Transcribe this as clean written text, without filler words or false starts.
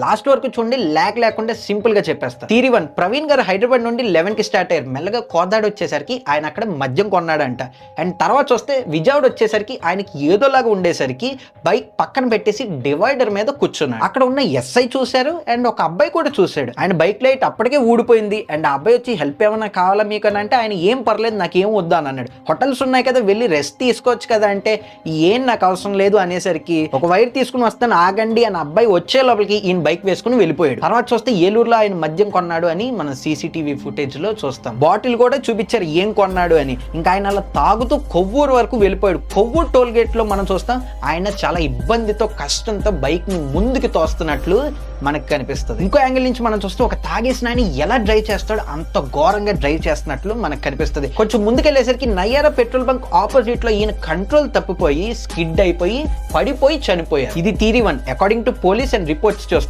Last వరకు చూడండి, లేకుండా సింపుల్ గా చెప్పేస్తా. థియరీ 1, ప్రవీణ్ గారు హైదరాబాద్ నుండి 11 కి స్టార్ట్ అయ్యారు. మెల్లగా కోదాడు వచ్చేసరికి ఆయన అక్కడ మద్యం కొన్నాడంట. అండ్ తర్వాత చూస్తే విజయవాడ వచ్చేసరికి ఆయనకి ఏదోలాగా ఉండేసరికి బైక్ పక్కన పెట్టేసి డివైడర్ మీద కూర్చున్నాడు. అక్కడ ఉన్న ఎస్ఐ చూశారు అండ్ ఒక అబ్బాయి కూడా చూశాడు. ఆయన బైక్ లైట్ అప్పటికే ఊడిపోయింది. అండ్ ఆ అబ్బాయి వచ్చి హెల్ప్ ఏమైనా కావాలా మీకు అని అంటే ఆయన ఏం పర్లేదు, నాకేం వద్దా అని అన్నాడు. హోటల్స్ ఉన్నాయి కదా, వెళ్ళి రెస్ట్ తీసుకోవచ్చు కదా అంటే ఏం నాకు అవసరం లేదు అనేసరికి ఒక వైర్ తీసుకుని వస్తాను ఆగండి అని అబ్బాయి వచ్చే లోపలికి ఈయన బైక్ వేసుకుని వెళ్ళిపోయాడు. తర్వాత చూస్తే ఏలూరులో ఆయన మద్యం కొన్నాడు అని మన సీసీటీవీ ఫుటేజ్ లో చూస్తాం. బాటిల్ కూడా చూపించారు ఏం కొన్నాడు అని. ఇంకా ఆయన అలా తాగుతూ కొవ్వూరు వరకు వెళ్ళిపోయాడు. కొవ్వూరు టోల్ గేట్ లో మనం చూస్తాం ఆయన చాలా ఇబ్బందితో కష్టంతో బైక్ ని ముందుకు తోస్తున్నట్లు మనకు కనిపిస్తుంది. ఇంకో యాంగిల్ నుంచి మనం చూస్తే ఒక తాగేసిన ఆయన ఎలా డ్రైవ్ చేస్తాడు, అంత ఘోరంగా డ్రైవ్ చేస్తున్నట్లు మనకు కనిపిస్తుంది. కొంచెం ముందుకెళ్లేసరికి నయ్యారా పెట్రోల్ బంక్ ఆపోజిట్ లో ఈయన కంట్రోల్ తప్పిపోయి స్కిడ్ అయిపోయి పడిపోయి చనిపోయారు. ఇది theory 1. According to police and reports చూస్తే